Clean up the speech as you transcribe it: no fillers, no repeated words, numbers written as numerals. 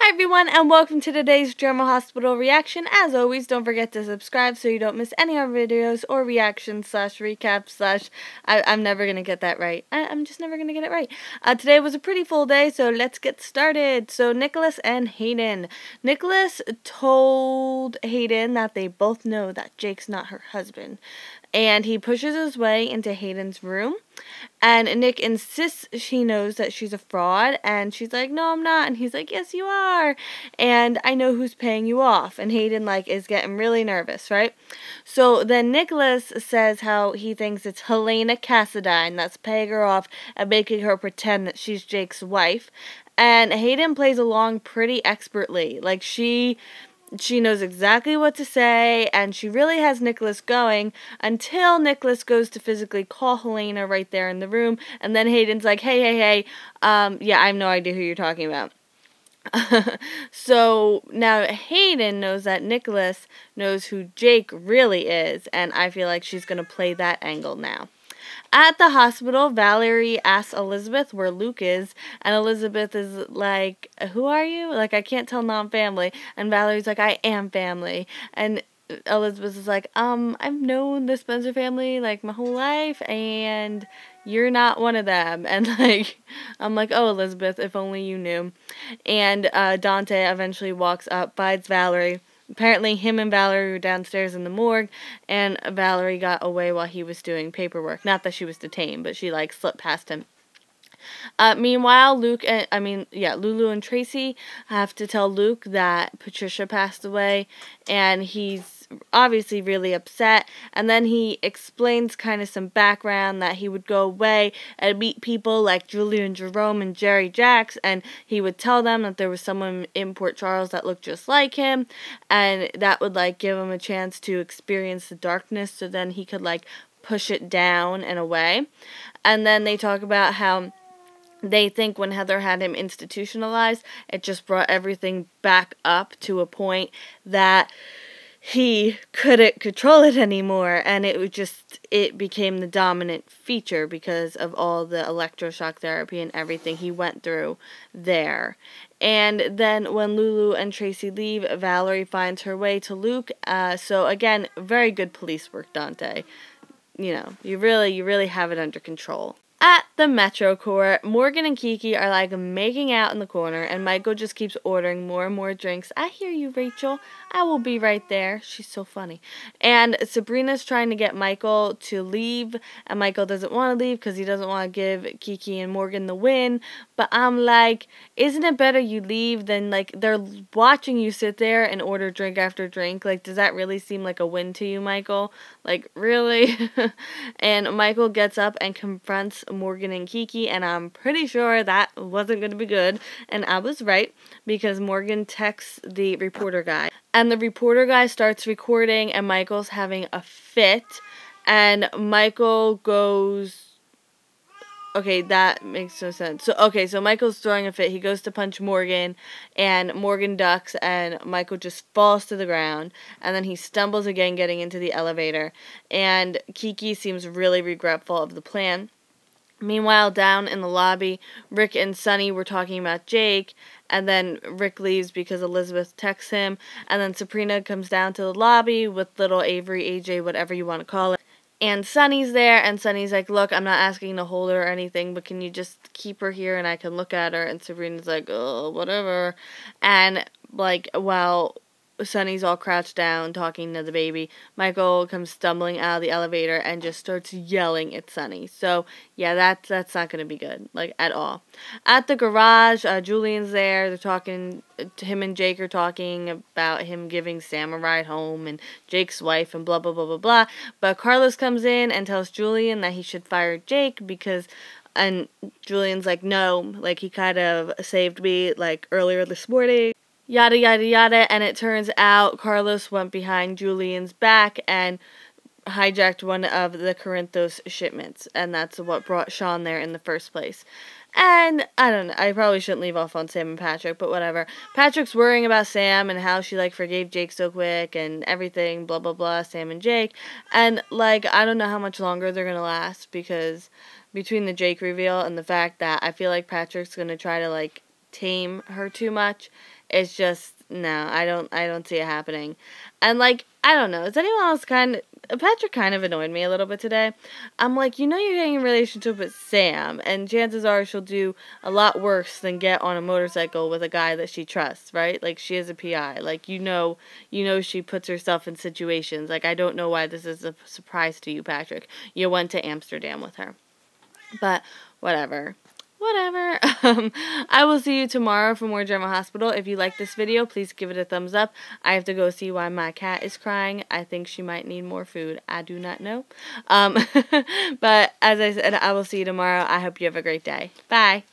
Hi everyone, and welcome to today's Drama Hospital reaction. As always, don't forget to subscribe so you don't miss any of our videos or reactions slash recaps slash... I'm never going to get that right. I'm just never going to get it right. Today was a pretty full day, so let's get started. So Nicholas and Hayden. Nicholas told Hayden that they both know that Jake's not her husband. And he pushes his way into Hayden's room. And Nick insists she knows that she's a fraud. And she's like, no, I'm not. And he's like, yes, you are. And I know who's paying you off. And Hayden, is getting really nervous, right? So then Nicholas says how he thinks it's Helena Cassidine that's paying her off and making her pretend that she's Jake's wife. And Hayden plays along pretty expertly. She knows exactly what to say, and she really has Nicholas going until Nicholas goes to physically call Helena right there in the room, and then Hayden's like, hey, yeah, I have no idea who you're talking about. So now Hayden knows that Nicholas knows who Jake really is, and I feel like she's going to play that angle now. At the hospital, Valerie asks Elizabeth where Luke is, and Elizabeth is like, who are you? I can't tell now I'm family. And Valerie's like, I am family. And Elizabeth is like, I've known the Spencer family, my whole life, and you're not one of them. And, I'm like, oh, Elizabeth, if only you knew. And Dante eventually walks up, finds Valerie. Apparently, him and Valerie were downstairs in the morgue, and Valerie got away while he was doing paperwork. Not that she was detained, but she, slipped past him. Meanwhile, Lulu and Tracy have to tell Luke that Patricia passed away, and he's obviously really upset. And then he explains kind of some background that he would go away and meet people like Julian Jerome and Jerry Jacks, and he would tell them that there was someone in Port Charles that looked just like him, and that would give him a chance to experience the darkness, so then he could push it down and away. And then they talk about how they think when Heather had him institutionalized, it just brought everything back up to a point that he couldn't control it anymore, and it became the dominant feature because of all the electroshock therapy and everything he went through there. And then when Lulu and Tracy leave, Valerie finds her way to Luke. So again, very good police work, Dante. You really have it under control. At the Metro Court, Morgan and Kiki are making out in the corner, and Michael just keeps ordering more and more drinks. I hear you, Rachel. I will be right there. She's so funny. And Sabrina's trying to get Michael to leave, and Michael doesn't want to leave because he doesn't want to give Kiki and Morgan the win. But I'm like, isn't it better you leave than they're watching you sit there and order drink after drink? Does that really seem like a win to you, Michael? Really? And Michael gets up and confronts Morgan and Kiki, and I'm pretty sure that wasn't going to be good, and I was right, because Morgan texts the reporter guy, and the reporter guy starts recording, and Michael's having a fit, and Michael goes... Okay, that makes no sense. So Michael's throwing a fit. He goes to punch Morgan, and Morgan ducks, and Michael just falls to the ground, and then he stumbles again getting into the elevator, and Kiki seems really regretful of the plan. Meanwhile, down in the lobby, Rick and Sunny were talking about Jake, and then Rick leaves because Elizabeth texts him, and then Sabrina comes down to the lobby with little Avery, AJ, whatever you want to call it. And Sunny's there, and Sunny's like, look, I'm not asking to hold her or anything, but can you just keep her here and I can look at her? And Sabrina's like, oh, whatever. And, while Sunny's all crouched down talking to the baby, Michael comes stumbling out of the elevator and just starts yelling at Sunny. So, yeah, that's not going to be good, at all. At the garage, Julian's there. They're talking, him and Jake are talking about him giving Sam a ride home and Jake's wife and blah, blah, blah, blah, blah. But Carlos comes in and tells Julian that he should fire Jake because... And Julian's like, no, he kind of saved me, earlier this morning. Yada, yada, yada, and it turns out Carlos went behind Julian's back and hijacked one of the Corinthos shipments, and that's what brought Sean there in the first place. And, I don't know, I probably shouldn't leave off on Sam and Patrick, but whatever. Patrick's worrying about Sam and how she, forgave Jake so quick and everything, blah, blah, blah, Sam and Jake. And, I don't know how much longer they're gonna last, because between the Jake reveal and the fact that I feel like Patrick's gonna try to, tame her too much. It's just, no, I don't see it happening. And, like, I don't know, is anyone else Patrick kind of annoyed me a little bit today. I'm like, you know you're getting a relationship with Sam, and chances are she'll do a lot worse than get on a motorcycle with a guy that she trusts, right? Like, she is a PI. Like, you know she puts herself in situations. Like, I don't know why this is a surprise to you, Patrick. You went to Amsterdam with her. But, whatever. I will see you tomorrow for more General Hospital. If you like this video, please give it a thumbs up. I have to go see why my cat is crying. I think she might need more food. I do not know. But as I said, I will see you tomorrow. I hope you have a great day. Bye.